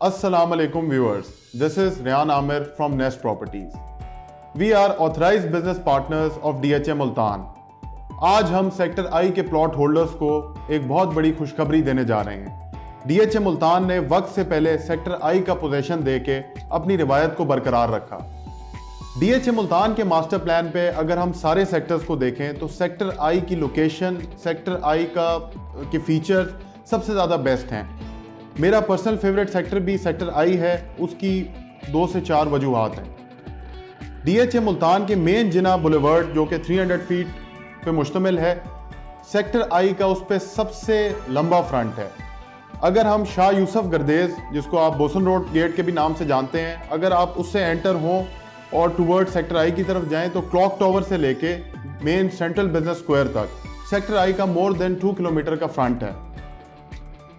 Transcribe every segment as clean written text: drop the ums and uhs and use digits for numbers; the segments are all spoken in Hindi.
Assalamu alaikum viewers. This is Ryan Amir from Nest Properties. We are authorized business partners of DHA Multan. आज हम सेक्टर आई के प्लॉट होल्डर्स को एक बहुत बड़ी खुशखबरी देने जा रहे हैं। DHA मुल्तान ने वक्त से पहले सेक्टर आई का पोजीशन देके अपनी रिवायत को बरकरार रखा। DHA मुल्तान के मास्टर प्लान पे अगर हम सारे सेक्टर्स को देखें तो सेक्टर आई की लोकेशन, सेक्टर आई के फीचर्स सबसे ज़्यादा बेस्ट हैं। मेरा पर्सनल फेवरेट सेक्टर भी सेक्टर आई है। उसकी 2 से 4 वजूहात हैं। DHA मुल्तान के मेन जिना बुलेवर्ड जो कि 300 फीट पे मुश्तमिल है, सेक्टर आई का उस पर सबसे लंबा फ्रंट है। अगर हम शाह यूसुफ गर्देज, जिसको आप बोसन रोड गेट के भी नाम से जानते हैं, अगर आप उससे एंटर हों और टूवर्ड सेक्टर आई की तरफ जाएं तो क्लॉक टावर से लेके मेन सेंट्रल बिजनेस स्क्वायर तक सेक्टर आई का मोर देन 2 किलोमीटर का फ्रंट है।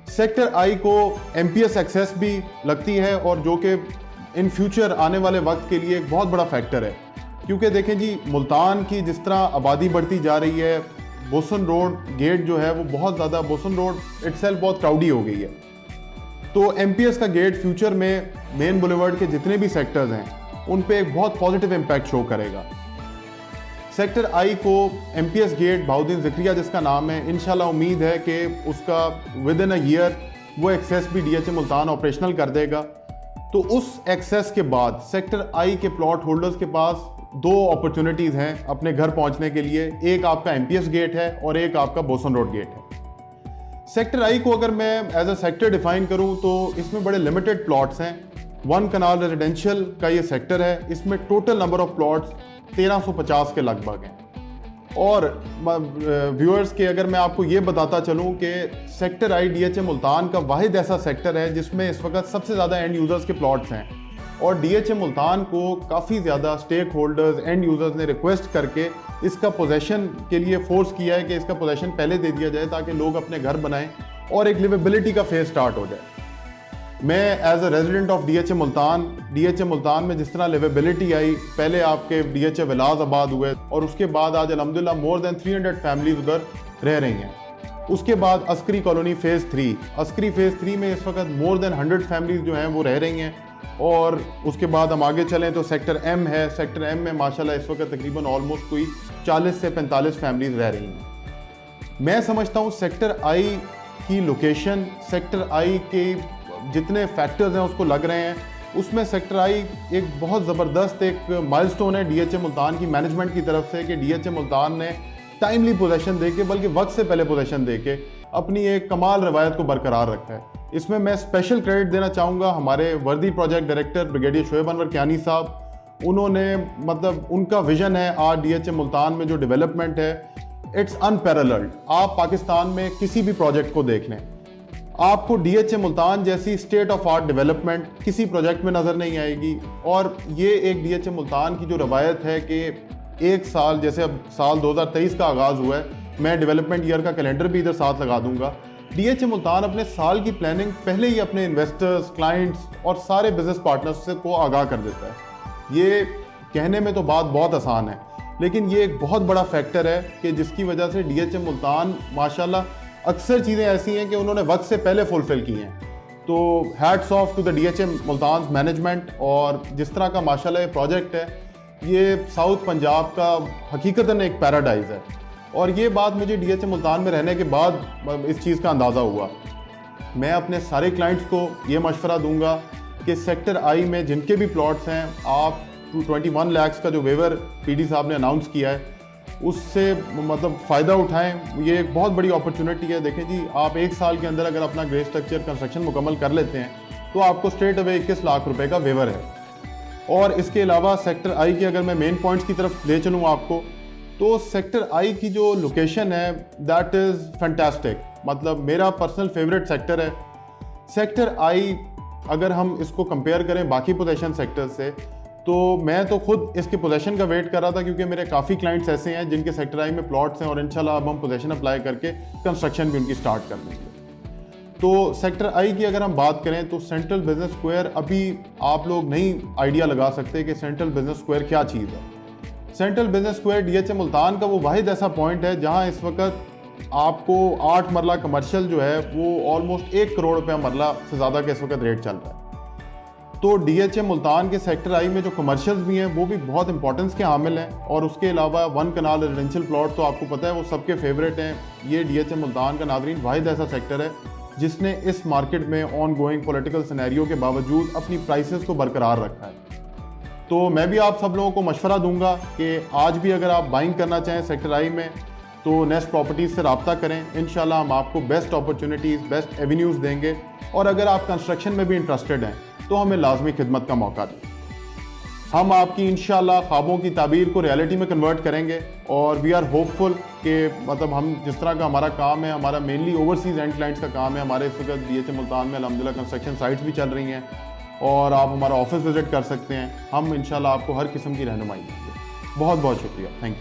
सेक्टर आई को MPS एक्सेस भी लगती है और जो कि इन फ्यूचर आने वाले वक्त के लिए एक बहुत बड़ा फैक्टर है, क्योंकि देखें जी, मुल्तान की जिस तरह आबादी बढ़ती जा रही है, बोसन रोड गेट जो है वो बहुत ज़्यादा, बोसन रोड इटसेल्फ बहुत क्राउडी हो गई है। तो MPS का गेट फ्यूचर में मेन बुलेवर्ड के जितने भी सेक्टर्स हैं उन पे एक बहुत पॉजिटिव इम्पैक्ट शो करेगा। सेक्टर आई को MPS गेट बहाउद्दीन ज़िक्रिया जिसका नाम है, इंशाल्लाह उम्मीद है कि उसका विद इन अ ईयर वो एक्सेस भी DHA मुल्तान ऑपरेशनल कर देगा। तो उस एक्सेस के बाद सेक्टर आई के प्लॉट होल्डर्स के पास 2 अपॉर्चुनिटीज़ हैं अपने घर पहुंचने के लिए। एक आपका MPS गेट है और एक आपका बोसन रोड गेट है। सेक्टर आई को अगर मैं एज अ सेक्टर डिफाइन करूं तो इसमें बड़े लिमिटेड प्लॉट्स हैं। 1 कनाल रेजिडेंशियल का ये सेक्टर है। इसमें टोटल नंबर ऑफ प्लॉट्स 1350 के लगभग हैं। और व्यूअर्स के अगर मैं आपको ये बताता चलूं कि सेक्टर आई DHA मुल्तान का वाहिद ऐसा सेक्टर है जिसमें इस वक्त सबसे ज़्यादा एंड यूज़र्स के प्लॉट्स हैं। और DHA मुल्तान को काफ़ी ज़्यादा स्टेक होल्डर्स, एंड यूज़र्स ने रिक्वेस्ट करके इसका पोजेशन के लिए फोर्स किया है कि इसका पोजेशन पहले दे दिया जाए ताकि लोग अपने घर बनाएं और एक लिवेबिलिटी का फेज स्टार्ट हो जाए। मैं as a resident of DHA Multan में जिस तरह लिवेबिलिटी आई, पहले आपके DHA विलाज आबाद हुए और उसके बाद आज अल्हम्दुलिल्लाह मोर देन 300 फैमिलीज उधर रह रही हैं। उसके बाद अस्करी कॉलोनी फेज़ 3 में इस वक्त मोर देन 100 फैमिलीज जो हैं वो रह रही हैं। और उसके बाद हम आगे चलें तो सेक्टर M है। सेक्टर M में माशाल्लाह इस वक्त तकरीबन ऑलमोस्ट कोई 40 से 45 फैमिलीज रह रही हैं। मैं समझता हूँ सेक्टर आई की लोकेशन, सेक्टर आई के जितने फैक्टर्स हैं उसको लग रहे हैं, उसमें सेक्टर आई एक बहुत ज़बरदस्त एक माइलस्टोन है DHA मुल्तान की मैनेजमेंट की तरफ से कि DHA मुल्तान ने टाइमली पोजीशन देके, बल्कि वक्त से पहले पोजीशन देके अपनी एक कमाल रवायत को बरकरार रखा है। इसमें मैं स्पेशल क्रेडिट देना चाहूँगा हमारे वर्दी project director brigadier Shoaib Anwar Kiyani साहब। उन्होंने मतलब उनका विजन है आज DHA मुल्तान में जो डेवलपमेंट है, इट्स अनपैरेलल्ड। आप पाकिस्तान में किसी भी प्रोजेक्ट को देख लें, आपको DHA मुल्तान जैसी स्टेट ऑफ आर्ट डेवलपमेंट किसी प्रोजेक्ट में नज़र नहीं आएगी। और ये एक DHA मुल्तान की जो रवायत है कि एक साल, जैसे अब साल 2023 का आगाज़ हुआ है, मैं डेवलपमेंट ईयर का कैलेंडर भी इधर साथ लगा दूंगा। DHA मुल्तान अपने साल की प्लानिंग पहले ही अपने इन्वेस्टर्स, क्लाइंट्स और सारे बिजनेस पार्टनर्स को आगाह कर देता है। ये कहने में तो बात बहुत आसान है, लेकिन ये एक बहुत बड़ा फैक्टर है कि जिसकी वजह से DHA मुल्तान माशाल्लाह अक्सर चीज़ें ऐसी हैं कि उन्होंने वक्त से पहले फुलफिल की हैं। तो hats off to the DHA Multan management. और जिस तरह का माशाल्लाह ये प्रोजेक्ट है, ये साउथ पंजाब का हकीकतन एक पैराडाइज है। और ये बात मुझे DHA मुल्तान में रहने के बाद इस चीज़ का अंदाज़ा हुआ। मैं अपने सारे क्लाइंट्स को ये मशवरा दूंगा कि सेक्टर आई में जिनके भी प्लॉट्स हैं, आप 21 लाख का जो वेवर PD साहब ने अनाउंस किया है उससे मतलब फ़ायदा उठाएं। ये एक बहुत बड़ी अपॉर्चुनिटी है। देखें जी, आप 1 साल के अंदर अगर अपना ग्रे स्ट्रक्चर कंस्ट्रक्शन मुकम्मल कर लेते हैं तो आपको स्ट्रेट अवे 21 लाख रुपए का वेवर है। और इसके अलावा सेक्टर आई की अगर मैं मेन पॉइंट्स की तरफ ले चलूँ आपको, तो सेक्टर आई की जो लोकेशन है दैट इज़ फैंटास्टिक। मतलब मेरा पर्सनल फेवरेट सेक्टर है सेक्टर आई। अगर हम इसको कंपेयर करें बाकी पोजीशन सेक्टर से, तो मैं तो खुद इसके पोजीशन का वेट कर रहा था, क्योंकि मेरे काफ़ी क्लाइंट्स ऐसे हैं जिनके सेक्टर आई में प्लॉट्स हैं और इंशाल्लाह अब हम पोजीशन अप्लाई करके कंस्ट्रक्शन भी उनकी स्टार्ट कर देंगे। तो सेक्टर आई की अगर हम बात करें तो सेंट्रल बिजनेस स्क्वायर, अभी आप लोग नहीं आइडिया लगा सकते कि सेंट्रल बिजनेस स्क्वायर क्या चीज़ है। Central business square DHA Multan का वो वाहिद ऐसा पॉइंट है जहाँ इस वक्त आपको 8 मरला कमर्शियल जो है वो ऑलमोस्ट 1 करोड़ रुपया मरला से ज़्यादा का इस वक्त रेट चल रहा है। तो DHA मुल्तान के सेक्टर आई में जो कमर्शियल्स भी हैं वो भी बहुत इंपॉर्टेंस के हामिल हैं, और उसके अलावा 1 कनाल रेजिडेंशियल प्लॉट तो आपको पता है वो सबके फेवरेट हैं। ये DHA मुल्तान का नादरीन वाहिद ऐसा सेक्टर है जिसने इस मार्केट में ऑन गोइंग पॉलिटिकल सिनेरियो के बावजूद अपनी प्राइसेस को बरकरार रखा है। तो मैं भी आप सब लोगों को मशवरा दूंगा कि आज भी अगर आप बाइंग करना चाहें सेक्टर आई में तो नेस्ट प्रॉपर्टीज़ से रब्ता करें। इंशाल्लाह हम आपको बेस्ट अपॉर्चुनिटीज़, बेस्ट एवेन्यूज़ देंगे, और अगर आप कंस्ट्रक्शन में भी इंटरेस्टेड हैं तो हमें लाजमी खिदमत का मौका दें। हम आपकी इंशाल्लाह ख्वाबों की ताबीर को रियलिटी में कन्वर्ट करेंगे, और वी आर होपफुल कि मतलब हम जिस तरह का हमारा काम है, हमारा मेनली ओवरसीज़ एंड क्लाइंट्स का काम है। हमारे इस वक्त DHA मुल्तान में अल्हम्दुलिल्लाह कंस्ट्रक्शन साइट्स भी चल रही हैं, और आप हमारा ऑफिस विज़िट कर सकते हैं। हम इंशाल्लाह आपको हर किस्म की रहनुमाई देंगे। बहुत बहुत शुक्रिया, थैंक यू।